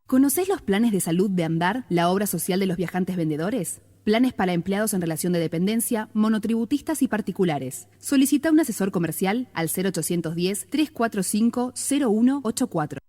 ¿Conocés los planes de salud de Andar, la obra social de los viajantes vendedores? Planes para empleados en relación de dependencia, monotributistas y particulares. Solicita un asesor comercial al 0810-345-0184.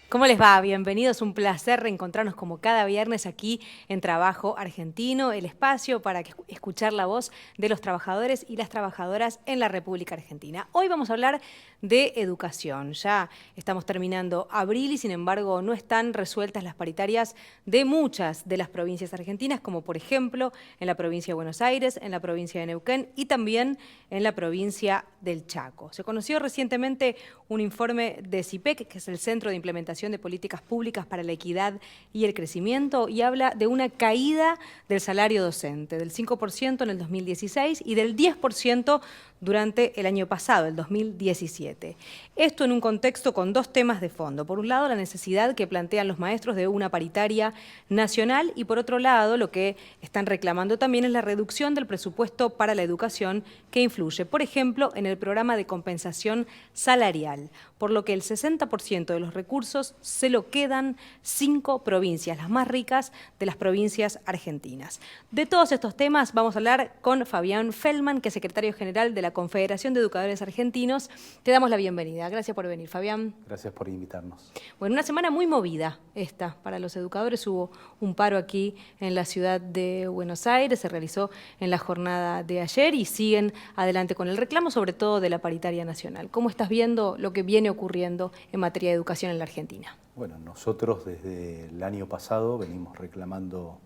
¿Cómo les va? Bienvenidos, un placer reencontrarnos como cada viernes aquí en Trabajo Argentino, el espacio para escuchar la voz de los trabajadores y las trabajadoras en la República Argentina. Hoy vamos a hablar de educación. Ya estamos terminando abril y sin embargo no están resueltas las paritarias de muchas de las provincias argentinas, como por ejemplo en la provincia de Buenos Aires, en la provincia de Neuquén y también en la provincia del Chaco. Se conoció recientemente un informe de CIPEC, que es el Centro de Implementación de Políticas Públicas para la Equidad y el Crecimiento, y habla de una caída del salario docente, del 5% en el 2016 y del 10% durante el año pasado, el 2017. Esto en un contexto con dos temas de fondo. Por un lado, la necesidad que plantean los maestros de una paritaria nacional y por otro lado, lo que están reclamando también es la reducción del presupuesto para la educación que influye, por ejemplo, en el programa de compensación salarial, por lo que el 60% de los recursos se lo quedan 5 provincias, las más ricas de las provincias argentinas. De todos estos temas vamos a hablar con Fabián Feldman, que es secretario general de la Confederación de Educadores Argentinos. Te damos la bienvenida. Gracias por venir, Fabián. Gracias por invitarnos. Bueno, una semana muy movida esta para los educadores. Hubo un paro aquí en la ciudad de Buenos Aires, se realizó en la jornada de ayer y siguen adelante con el reclamo, sobre todo de la paritaria nacional. ¿Cómo estás viendo lo que viene ocurriendo en materia de educación en la Argentina? Bueno, nosotros desde el año pasado venimos reclamando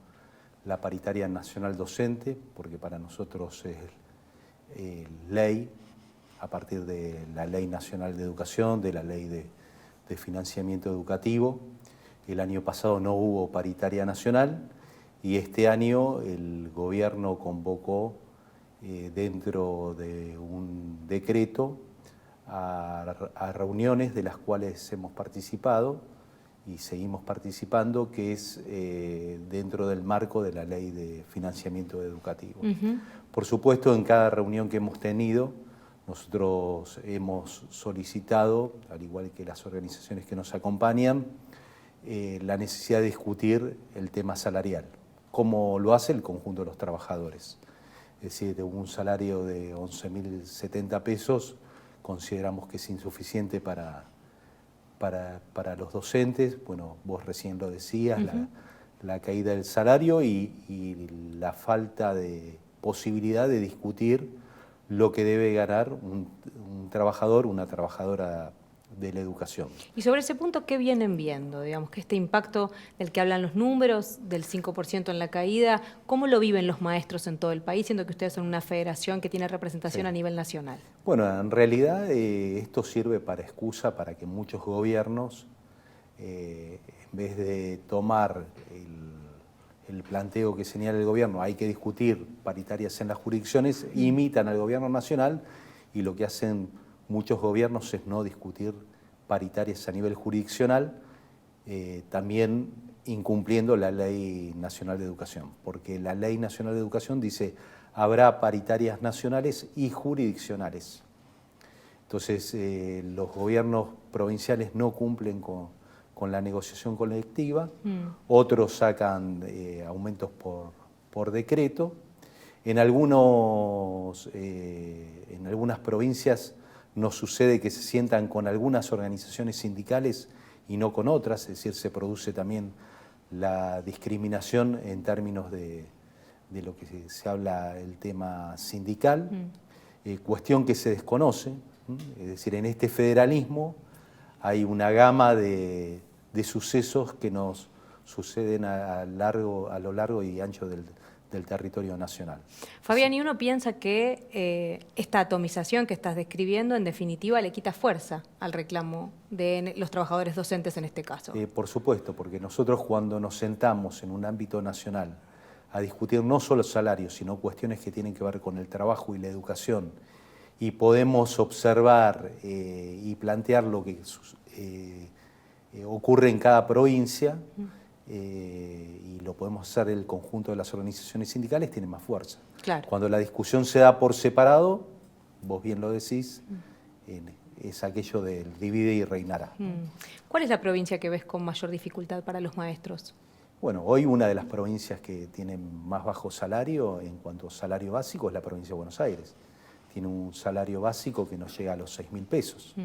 la paritaria nacional docente, porque para nosotros es ley, a partir de la Ley Nacional de Educación, de la Ley de Financiamiento Educativo. El año pasado no hubo paritaria nacional y este año el gobierno convocó dentro de un decreto a reuniones de las cuales hemos participado y seguimos participando, que es dentro del marco de la Ley de Financiamiento Educativo. Por supuesto, en cada reunión que hemos tenido, nosotros hemos solicitado, al igual que las organizaciones que nos acompañan, la necesidad de discutir el tema salarial, como lo hace el conjunto de los trabajadores. Es decir, de un salario de 11.070 pesos, consideramos que es insuficiente para los docentes. Bueno, vos recién lo decías, la caída del salario y la falta de posibilidad de discutir lo que debe ganar un trabajador, una trabajadora de la educación. Y sobre ese punto, ¿qué vienen viendo? Digamos que este impacto del que hablan los números, del 5% en la caída, ¿cómo lo viven los maestros en todo el país, siendo que ustedes son una federación que tiene representación a nivel nacional? Bueno, en realidad esto sirve para excusa para que muchos gobiernos, en vez de tomar el planteo que señala el gobierno, hay que discutir paritarias en las jurisdicciones, imitan al gobierno nacional y lo que hacen muchos gobiernos es no discutir paritarias a nivel jurisdiccional, también incumpliendo la Ley Nacional de Educación, porque la Ley Nacional de Educación dice habrá paritarias nacionales y jurisdiccionales. Entonces, los gobiernos provinciales no cumplen con la negociación colectiva, otros sacan aumentos por decreto. En algunas provincias nos sucede que se sientan con algunas organizaciones sindicales y no con otras, es decir, se produce también la discriminación en términos de lo que se habla el tema sindical, cuestión que se desconoce, es decir, en este federalismo hay una gama de sucesos que nos suceden a lo largo y ancho del territorio nacional. Fabián, y uno piensa que esta atomización que estás describiendo, en definitiva, le quita fuerza al reclamo de los trabajadores docentes en este caso. Por supuesto, porque nosotros cuando nos sentamos en un ámbito nacional a discutir no solo salarios, sino cuestiones que tienen que ver con el trabajo y la educación, y podemos observar y plantear lo que ocurre en cada provincia, y lo podemos hacer el conjunto de las organizaciones sindicales, tiene más fuerza. Claro. Cuando la discusión se da por separado, vos bien lo decís, es aquello del divide y reinará. ¿Cuál es la provincia que ves con mayor dificultad para los maestros? Bueno, hoy una de las provincias que tiene más bajo salario en cuanto a salario básico es la provincia de Buenos Aires. Tiene un salario básico que no llega a los 6.000 pesos.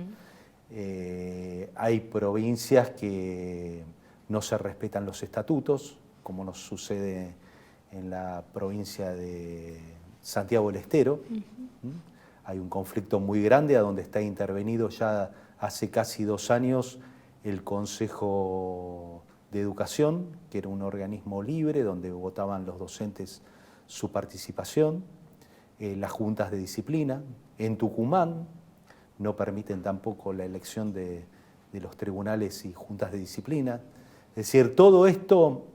Hay provincias que no se respetan los estatutos, como nos sucede en la provincia de Santiago del Estero. Hay un conflicto muy grande a donde está intervenido ya hace casi 2 años el Consejo de Educación, que era un organismo libre donde votaban los docentes su participación, las juntas de disciplina. En Tucumán no permiten tampoco la elección de los tribunales y juntas de disciplina. Es decir, todo esto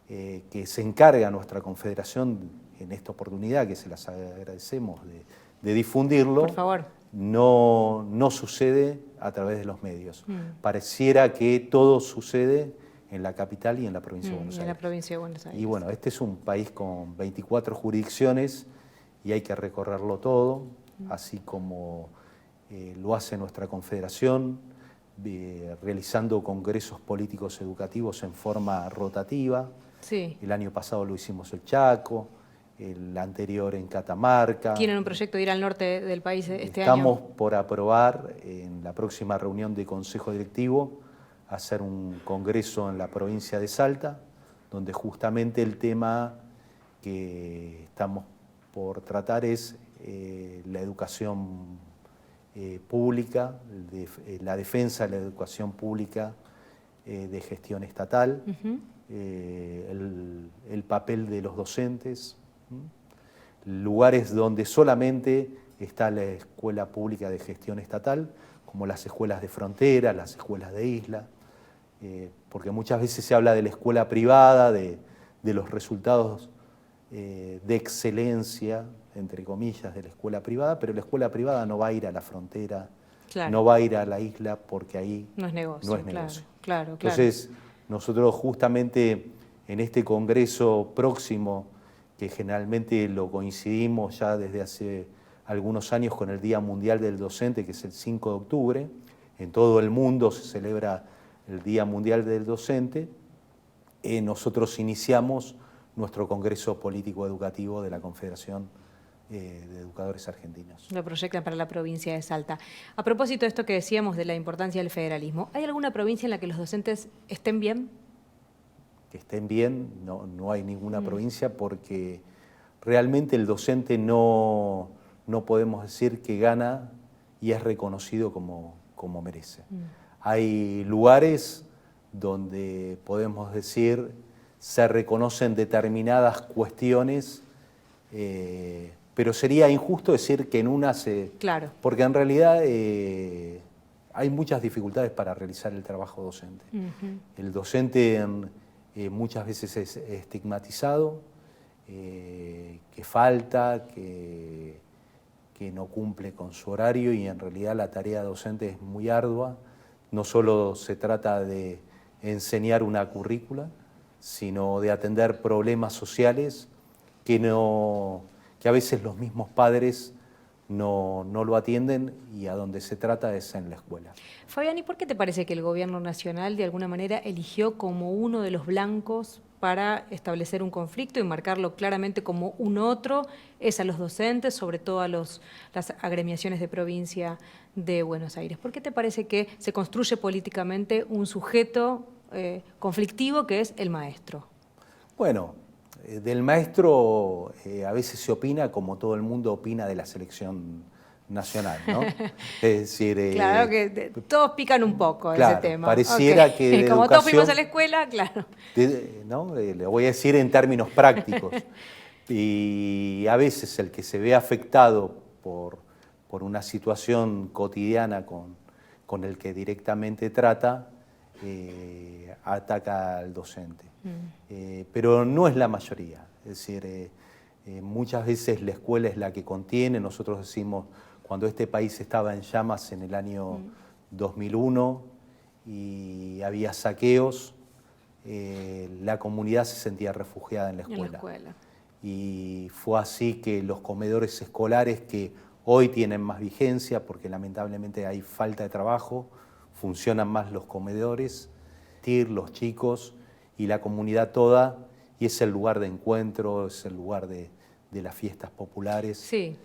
que se encarga nuestra confederación en esta oportunidad, que se las agradecemos de difundirlo, por favor, no sucede a través de los medios. Pareciera que todo sucede en la capital y en la provincia de Buenos Aires. En la provincia de Buenos Aires. Y bueno, este es un país con 24 jurisdicciones y hay que recorrerlo todo, así como lo hace nuestra confederación, realizando congresos políticos educativos en forma rotativa. Sí. El año pasado lo hicimos en Chaco, el anterior en Catamarca. ¿Tienen un proyecto de ir al norte del país este año? Estamos por aprobar en la próxima reunión de Consejo Directivo hacer un congreso en la provincia de Salta, donde justamente el tema que estamos por tratar es la educación pública, la defensa de la educación pública de gestión estatal, el papel de los docentes, lugares donde solamente está la escuela pública de gestión estatal, como las escuelas de frontera, las escuelas de isla, porque muchas veces se habla de la escuela privada, de los resultados de excelencia, entre comillas, de la escuela privada, pero la escuela privada no va a ir a la frontera, claro, no va a ir a la isla porque ahí no es negocio. Claro. Entonces, nosotros justamente en este congreso próximo, que generalmente lo coincidimos ya desde hace algunos años con el Día Mundial del Docente, que es el 5 de octubre, en todo el mundo se celebra el Día Mundial del Docente, nosotros iniciamos nuestro Congreso Político Educativo de la Confederación de Educadores Argentinos. Lo proyectan para la provincia de Salta. A propósito de esto que decíamos de la importancia del federalismo, ¿hay alguna provincia en la que los docentes estén bien? Que estén bien, no hay ninguna provincia, porque realmente el docente no podemos decir que gana y es reconocido como merece. Hay lugares donde podemos decir se reconocen determinadas cuestiones, pero sería injusto decir que en una se... Claro. Porque en realidad hay muchas dificultades para realizar el trabajo docente. El docente muchas veces es estigmatizado, que falta, que no cumple con su horario, y en realidad la tarea docente es muy ardua. No solo se trata de enseñar una currícula, sino de atender problemas sociales que a veces los mismos padres no lo atienden, y a donde se trata es en la escuela. Fabián, ¿y por qué te parece que el gobierno nacional de alguna manera eligió como uno de los blancos para establecer un conflicto y marcarlo claramente como un otro es a los docentes, sobre todo a las agremiaciones de provincia de Buenos Aires? ¿Por qué te parece que se construye políticamente un sujeto conflictivo que es el maestro? Bueno, del maestro a veces se opina como todo el mundo opina de la selección nacional, ¿no? Es decir, claro que todos pican un poco claro, ese tema. Pareciera que de como educación, todos fuimos a la escuela, claro. ¿no? Le voy a decir en términos prácticos. Y a veces el que se ve afectado por una situación cotidiana con el que directamente trata, ataca al docente. Pero no es la mayoría. Es decir, muchas veces la escuela es la que contiene. Nosotros decimos, cuando este país estaba en llamas en el año 2001 y había saqueos, la comunidad se sentía refugiada en la escuela. Y fue así que los comedores escolares, que hoy tienen más vigencia porque lamentablemente hay falta de trabajo, funcionan más los comedores, los chicos y la comunidad toda, y es el lugar de encuentro, es el lugar de las fiestas populares. Sí.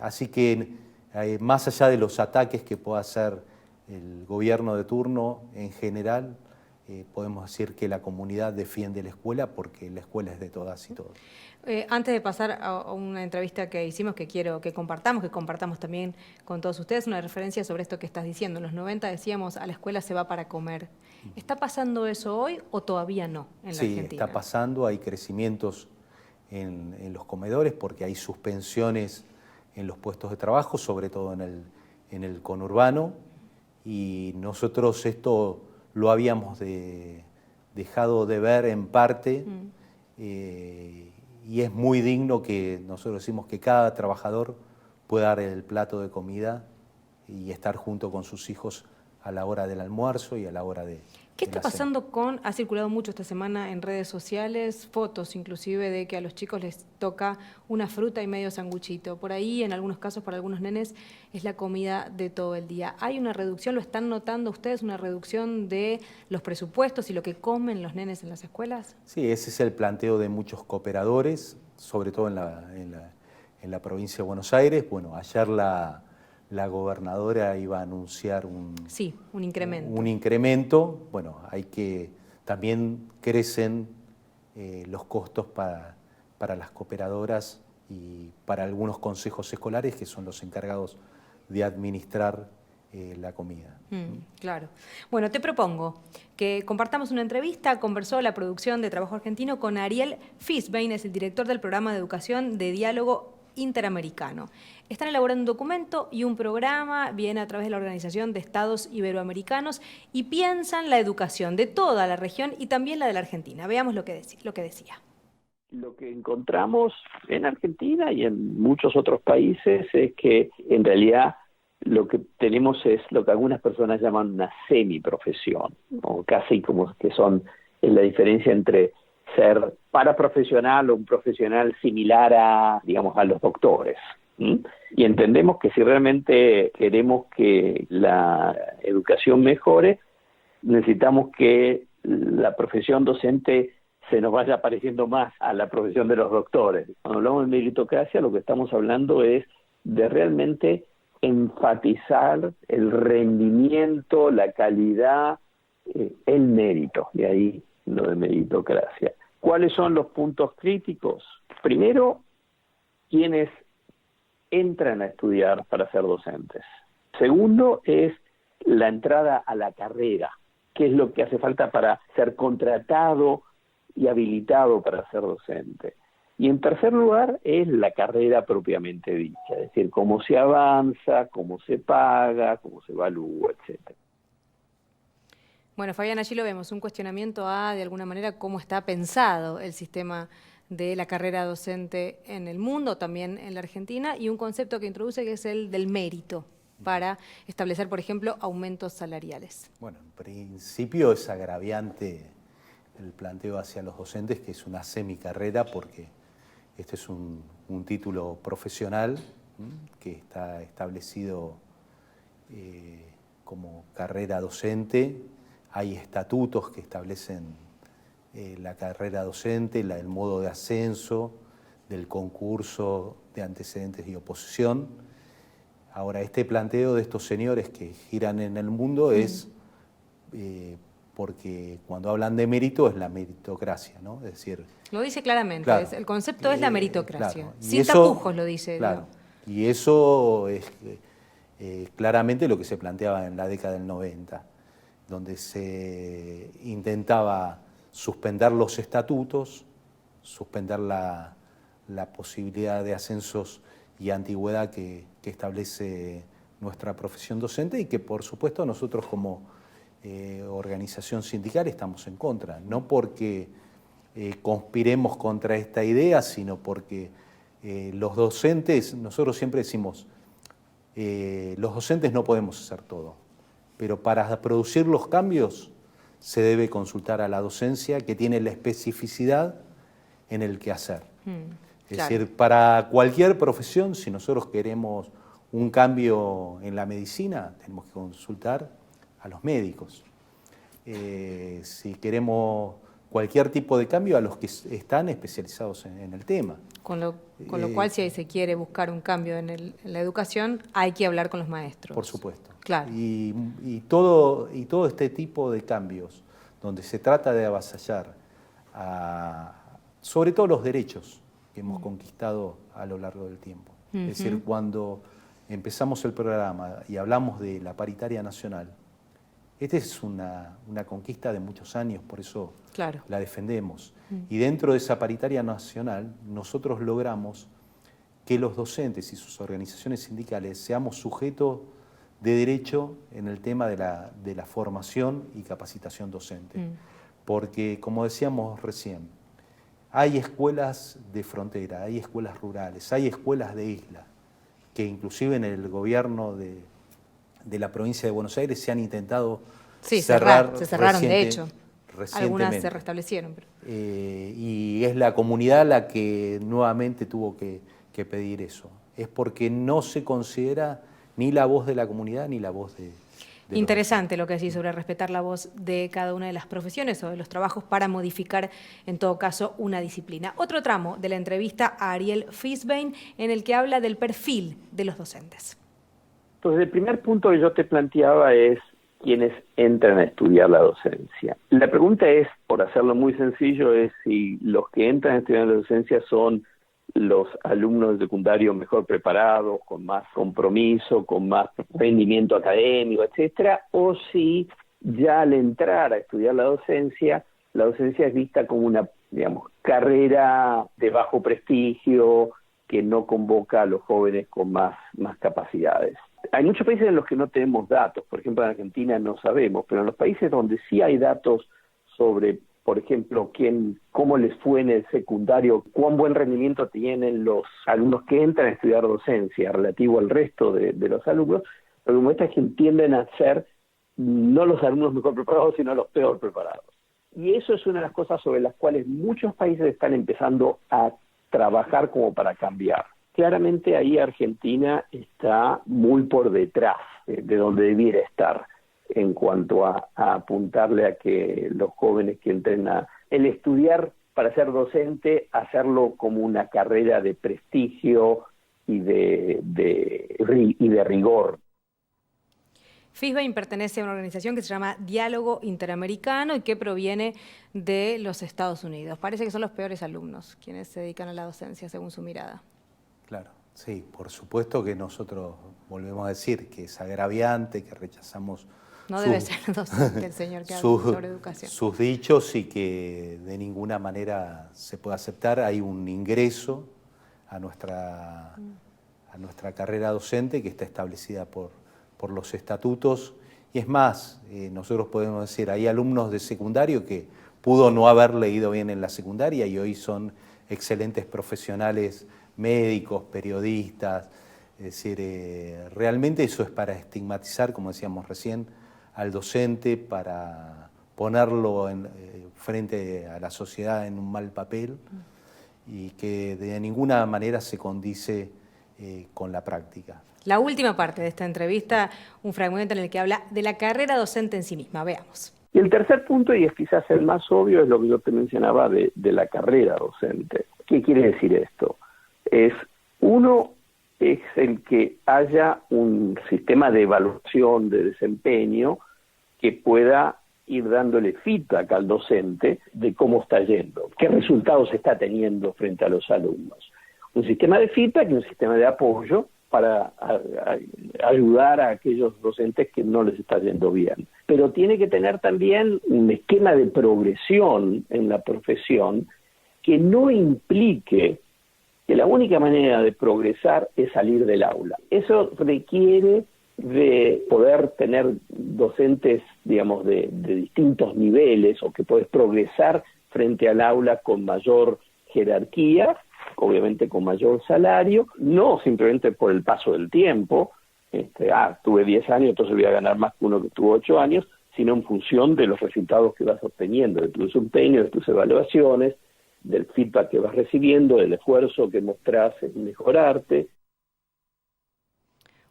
Así que más allá de los ataques que pueda hacer el gobierno de turno en general, podemos decir que la comunidad defiende la escuela porque la escuela es de todas y todos. Antes de pasar a una entrevista que hicimos, que quiero que compartamos también con todos ustedes, una referencia sobre esto que estás diciendo. En los 90 decíamos, a la escuela se va para comer. ¿Está pasando eso hoy o todavía no en la Argentina? Sí, está pasando, hay crecimientos en los comedores porque hay suspensiones en los puestos de trabajo, sobre todo en el conurbano, y nosotros esto lo habíamos dejado de ver en parte, y es muy digno que nosotros decimos que cada trabajador pueda dar el plato de comida y estar junto con sus hijos a la hora del almuerzo y a la hora de ¿Qué está pasando con, ha circulado mucho esta semana en redes sociales, fotos inclusive de que a los chicos les toca una fruta y medio sanguchito? Por ahí, en algunos casos, para algunos nenes, es la comida de todo el día. ¿Hay una reducción, lo están notando ustedes, una reducción de los presupuestos y lo que comen los nenes en las escuelas? Sí, ese es el planteo de muchos cooperadores, sobre todo en la provincia de Buenos Aires. Bueno, ayer la gobernadora iba a anunciar un incremento. Bueno, también crecen los costos para las cooperadoras y para algunos consejos escolares que son los encargados de administrar la comida. Claro. Bueno, te propongo que compartamos una entrevista. Conversó la producción de Trabajo Argentino con Ariel Fisbein, es el director del programa de educación de diálogo interamericano. Están elaborando un documento y un programa, viene a través de la Organización de Estados Iberoamericanos, y piensan la educación de toda la región y también la de la Argentina. Veamos lo que decía. Lo que encontramos en Argentina y en muchos otros países es que en realidad lo que tenemos es lo que algunas personas llaman una semiprofesión, o casi como que es la diferencia entre ser paraprofesional o un profesional similar a, digamos, a los doctores. Y entendemos que si realmente queremos que la educación mejore, necesitamos que la profesión docente se nos vaya pareciendo más a la profesión de los doctores. Cuando hablamos de meritocracia, lo que estamos hablando es de realmente enfatizar el rendimiento, la calidad, el mérito, de ahí lo de meritocracia. ¿Cuáles son los puntos críticos? Primero, quienes entran a estudiar para ser docentes. Segundo, es la entrada a la carrera, qué es lo que hace falta para ser contratado y habilitado para ser docente. Y en tercer lugar, es la carrera propiamente dicha, es decir, cómo se avanza, cómo se paga, cómo se evalúa, etcétera. Bueno, Fabián, allí lo vemos, un cuestionamiento a, de alguna manera, cómo está pensado el sistema de la carrera docente en el mundo, también en la Argentina, y un concepto que introduce que es el del mérito, para establecer, por ejemplo, aumentos salariales. Bueno, en principio es agraviante el planteo hacia los docentes, que es una semicarrera, porque este es un título profesional que está establecido como carrera docente. Hay estatutos que establecen la carrera docente, el modo de ascenso, del concurso de antecedentes y oposición. Ahora, este planteo de estos señores que giran en el mundo es porque cuando hablan de mérito es la meritocracia, ¿no? Es decir, lo dice claramente, claro, el concepto es la meritocracia. Claro, sin tapujos lo dice. Claro, Y eso es claramente lo que se planteaba en la década del 90, donde se intentaba suspender los estatutos, suspender la posibilidad de ascensos y antigüedad que establece nuestra profesión docente, y que por supuesto nosotros como organización sindical estamos en contra, no porque conspiremos contra esta idea, sino porque los docentes, nosotros siempre decimos, los docentes no podemos hacer todo, pero para producir los cambios se debe consultar a la docencia, que tiene la especificidad en el quehacer. Es decir, para cualquier profesión, si nosotros queremos un cambio en la medicina, tenemos que consultar a los médicos. Si queremos cualquier tipo de cambio, a los que están especializados en el tema. Con lo cual, si se quiere buscar un cambio en la educación, hay que hablar con los maestros. Por supuesto. Claro. Y todo este tipo de cambios, donde se trata de avasallar sobre todo los derechos que hemos conquistado a lo largo del tiempo. Es decir, cuando empezamos el programa y hablamos de la paritaria nacional, esta es una conquista de muchos años, por eso la defendemos. Y dentro de esa paritaria nacional, nosotros logramos que los docentes y sus organizaciones sindicales seamos sujetos de derecho en el tema de la formación y capacitación docente. Porque, como decíamos recién, hay escuelas de frontera, hay escuelas rurales, hay escuelas de isla, que inclusive en el gobierno de la provincia de Buenos Aires se han intentado cerrar. Se cerraron, de hecho. Recientemente. Algunas se restablecieron. Pero... y es la comunidad la que nuevamente tuvo que pedir eso. Es porque no se considera ni la voz de la comunidad ni la voz de Interesante lo que decís sobre respetar la voz de cada una de las profesiones o de los trabajos para modificar, en todo caso, una disciplina. Otro tramo de la entrevista a Ariel Fisbein, en el que habla del perfil de los docentes. Entonces, el primer punto que yo te planteaba es quienes entran a estudiar la docencia. La pregunta es, por hacerlo muy sencillo, es si los que entran a estudiar la docencia son los alumnos de secundario mejor preparados, con más compromiso, con más rendimiento académico, etcétera, o si ya al entrar a estudiar la docencia es vista como una, digamos, carrera de bajo prestigio que no convoca a los jóvenes con más capacidades. Hay muchos países en los que no tenemos datos, por ejemplo en Argentina no sabemos, pero en los países donde sí hay datos sobre, por ejemplo, cómo les fue en el secundario, cuán buen rendimiento tienen los alumnos que entran a estudiar docencia relativo al resto de los alumnos, lo que muestra es que tienden a ser no los alumnos mejor preparados, sino los peor preparados. Y eso es una de las cosas sobre las cuales muchos países están empezando a trabajar como para cambiar. Claramente ahí Argentina está muy por detrás de donde debiera estar, en cuanto a apuntarle a que los jóvenes que entren el estudiar para ser docente, hacerlo como una carrera de prestigio y de rigor. Fisbein pertenece a una organización que se llama Diálogo Interamericano y que proviene de los Estados Unidos. Parece que son los peores alumnos quienes se dedican a la docencia, según su mirada. Claro, sí, por supuesto que nosotros volvemos a decir que es agraviante, que rechazamos no debe ser docente el señor que habla sobre educación. Sus dichos, y que de ninguna manera se puede aceptar. Hay un ingreso a nuestra carrera docente que está establecida por los estatutos. Y es más, nosotros podemos decir, hay alumnos de secundario que pudo no haber leído bien en la secundaria y hoy son excelentes profesionales, médicos, periodistas. Es decir, realmente eso es para estigmatizar, como decíamos recién, al docente, para ponerlo frente a la sociedad en un mal papel, y que de ninguna manera se condice con la práctica. La última parte de esta entrevista, un fragmento en el que habla de la carrera docente en sí misma. Veamos. Y el tercer punto, y es quizás el más obvio, es lo que yo te mencionaba de la carrera docente. ¿Qué quiere decir esto? Uno es el que haya un sistema de evaluación de desempeño que pueda ir dándole feedback al docente de cómo está yendo, qué resultados está teniendo frente a los alumnos. Un sistema de feedback y un sistema de apoyo para ayudar a aquellos docentes que no les está yendo bien. Pero tiene que tener también un esquema de progresión en la profesión que no implique que la única manera de progresar es salir del aula. Eso requiere de poder tener docentes, digamos, de distintos niveles, o que puedes progresar frente al aula con mayor jerarquía, obviamente con mayor salario, no simplemente por el paso del tiempo, tuve 10 años, entonces voy a ganar más que uno que tuvo 8 años, sino en función de los resultados que vas obteniendo, de tu desempeño, de tus evaluaciones, del feedback que vas recibiendo, del esfuerzo que mostrás en mejorarte.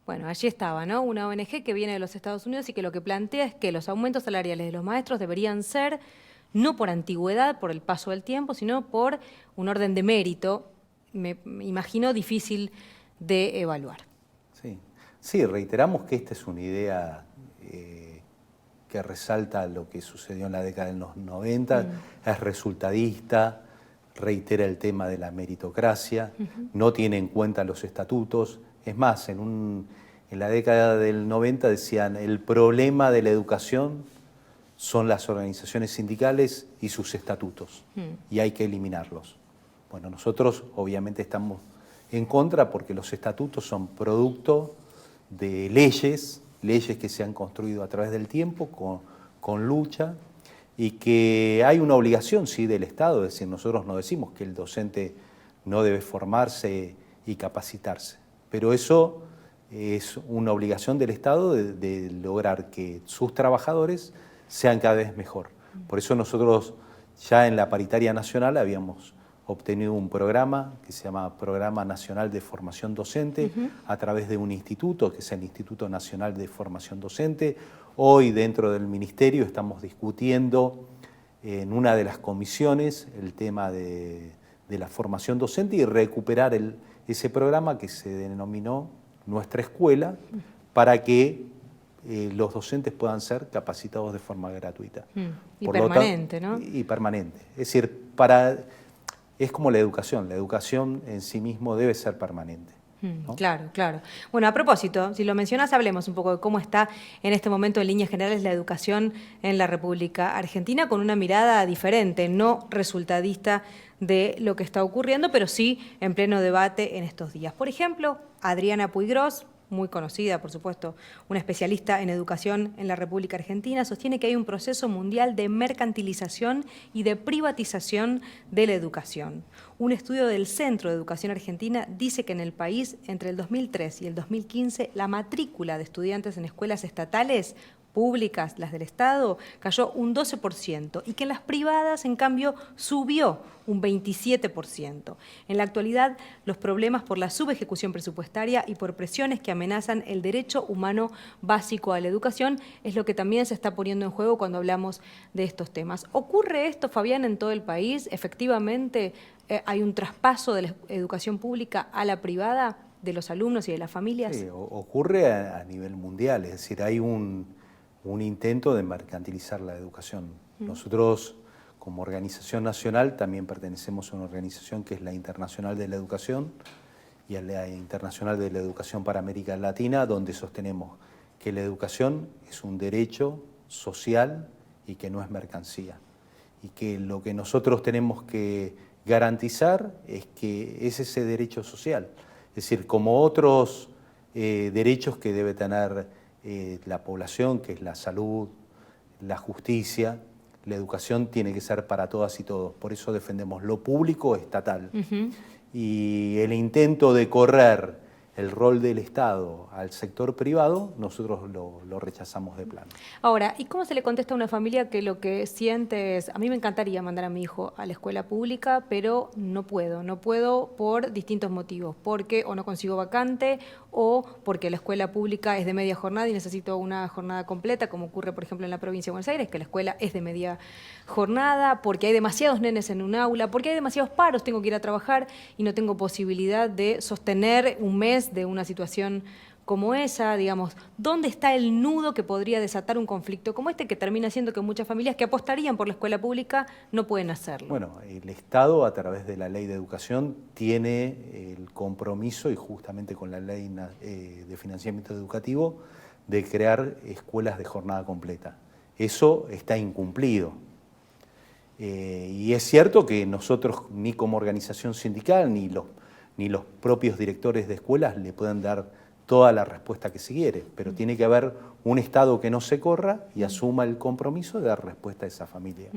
Bueno, allí estaba, ¿no? Una ONG que viene de los Estados Unidos y que lo que plantea es que los aumentos salariales de los maestros deberían ser no por antigüedad, por el paso del tiempo, sino por un orden de mérito, me imagino difícil de evaluar. Sí, reiteramos que esta es una idea que resalta lo que sucedió en la década de los 90, es resultadista, reitera el tema de la meritocracia, no tiene en cuenta los estatutos. Es más, en la década del 90 decían, el problema de la educación son las organizaciones sindicales y sus estatutos, y hay que eliminarlos. Bueno, nosotros obviamente estamos en contra porque los estatutos son producto de leyes que se han construido a través del tiempo con lucha, y que hay una obligación, sí, del Estado. Es decir, nosotros no decimos que el docente no debe formarse y capacitarse, pero eso es una obligación del Estado de lograr que sus trabajadores sean cada vez mejor. Por eso nosotros ya en la paritaria nacional habíamos obtenido un programa que se llama Programa Nacional de Formación Docente, a través de un instituto, que es el Instituto Nacional de Formación Docente. Hoy dentro del Ministerio estamos discutiendo en una de las comisiones el tema de la formación docente y recuperar ese programa que se denominó Nuestra Escuela, para que los docentes puedan ser capacitados de forma gratuita. Y permanente, ¿no? Y permanente. Es decir, es como la educación en sí mismo debe ser permanente, ¿no? Claro, claro. Bueno, a propósito, si lo mencionas, hablemos un poco de cómo está en este momento en líneas generales la educación en la República Argentina, con una mirada diferente, no resultadista de lo que está ocurriendo, pero sí en pleno debate en estos días. Por ejemplo, Adriana Puiggrós, muy conocida, por supuesto, una especialista en educación en la República Argentina, sostiene que hay un proceso mundial de mercantilización y de privatización de la educación. Un estudio del Centro de Educación Argentina dice que en el país, entre el 2003 y el 2015, la matrícula de estudiantes en escuelas estatales públicas, las del Estado, cayó un 12%, y que en las privadas, en cambio, subió un 27%. En la actualidad, los problemas por la subejecución presupuestaria y por presiones que amenazan el derecho humano básico a la educación es lo que también se está poniendo en juego cuando hablamos de estos temas. ¿Ocurre esto, Fabián, en todo el país? ¿Efectivamente hay un traspaso de la educación pública a la privada, de los alumnos y de las familias? Sí, ocurre a nivel mundial, es decir, hay un intento de mercantilizar la educación. Nosotros, como organización nacional, también pertenecemos a una organización que es la Internacional de la Educación y a la Internacional de la Educación para América Latina, donde sostenemos que la educación es un derecho social y que no es mercancía. Y que lo que nosotros tenemos que garantizar es que es ese derecho social. Es decir, como otros derechos que debe tener la población, que es la salud, la justicia, la educación tiene que ser para todas y todos. Por eso defendemos lo público estatal. Y el intento de correr el rol del Estado al sector privado, nosotros lo rechazamos de plano. Ahora, ¿y cómo se le contesta a una familia que lo que siente es, a mí me encantaría mandar a mi hijo a la escuela pública, pero no puedo por distintos motivos, porque o no consigo vacante, o porque la escuela pública es de media jornada y necesito una jornada completa, como ocurre, por ejemplo, en la provincia de Buenos Aires, que la escuela es de media jornada, porque hay demasiados nenes en un aula, porque hay demasiados paros, tengo que ir a trabajar y no tengo posibilidad de sostener un mes de una situación como esa, digamos, ¿dónde está el nudo que podría desatar un conflicto como este que termina siendo que muchas familias que apostarían por la escuela pública no pueden hacerlo? Bueno, el Estado, a través de la Ley de Educación, tiene el compromiso, y justamente con la Ley de Financiamiento Educativo, de crear escuelas de jornada completa. Eso está incumplido. Y es cierto que nosotros, ni como organización sindical, ni los propios directores de escuelas le pueden dar toda la respuesta que se quiere, pero tiene que haber un Estado que no se corra y asuma el compromiso de dar respuesta a esa familia.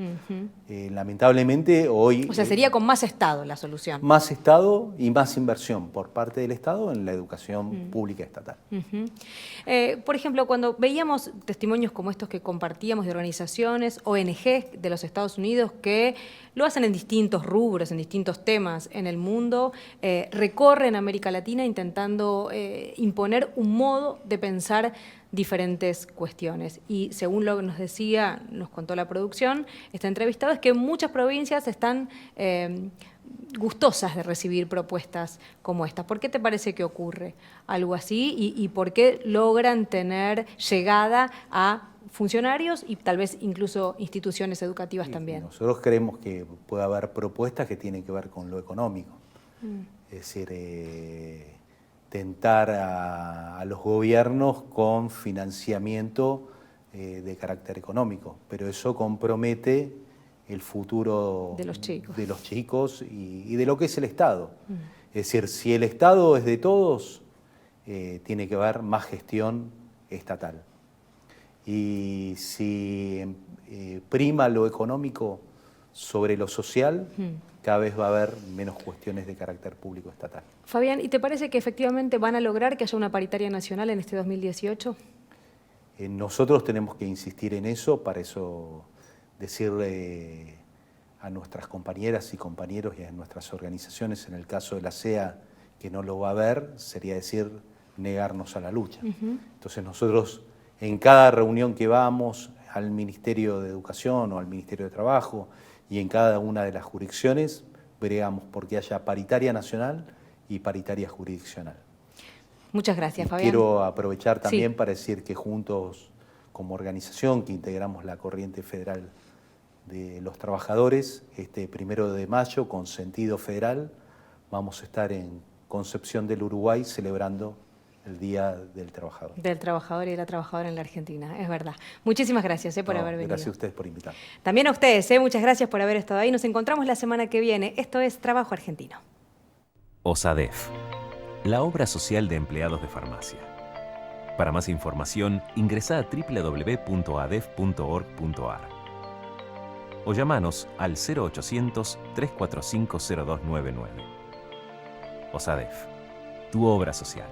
Lamentablemente hoy... O sea, sería con más Estado la solución. Más Estado y más inversión por parte del Estado en la educación pública estatal. Por ejemplo, cuando veíamos testimonios como estos que compartíamos de organizaciones, ONG de los Estados Unidos que lo hacen en distintos rubros, en distintos temas en el mundo, recorren América Latina intentando imponer un modo de pensar diferentes cuestiones. Y según lo que nos decía, nos contó la producción, está entrevistado, es que muchas provincias están gustosas de recibir propuestas como esta. ¿Por qué te parece que ocurre algo así y por qué logran tener llegada a funcionarios y tal vez incluso instituciones educativas también? Nosotros creemos que puede haber propuestas que tienen que ver con lo económico. Es decir, tentar a los gobiernos con financiamiento de carácter económico, pero eso compromete el futuro de los chicos y de lo que es el Estado. Es decir, si el Estado es de todos, tiene que haber más gestión estatal. Y si prima lo económico sobre lo social, cada vez va a haber menos cuestiones de carácter público estatal. Fabián, ¿y te parece que efectivamente van a lograr que haya una paritaria nacional en este 2018? Nosotros tenemos que insistir en eso, para eso decirle a nuestras compañeras y compañeros y a nuestras organizaciones, en el caso de la CEA, que no lo va a ver, sería decir negarnos a la lucha. Entonces nosotros en cada reunión que vamos al Ministerio de Educación o al Ministerio de Trabajo y en cada una de las jurisdicciones, bregamos porque haya paritaria nacional y paritaria jurisdiccional. Muchas gracias, Fabián. Quiero aprovechar también para decir que juntos, como organización que integramos la Corriente Federal de los Trabajadores, este 1 de mayo, con sentido federal, vamos a estar en Concepción del Uruguay celebrando el Día del Trabajador. Del trabajador y de la trabajadora en la Argentina, es verdad. Muchísimas gracias por haber venido. Gracias a ustedes por invitarme. También a ustedes, muchas gracias por haber estado ahí. Nos encontramos la semana que viene. Esto es Trabajo Argentino. OSADEF, la obra social de empleados de farmacia. Para más información, ingresá a www.adef.org.ar o llamanos al 0800-345-0299. OSADEF, tu obra social.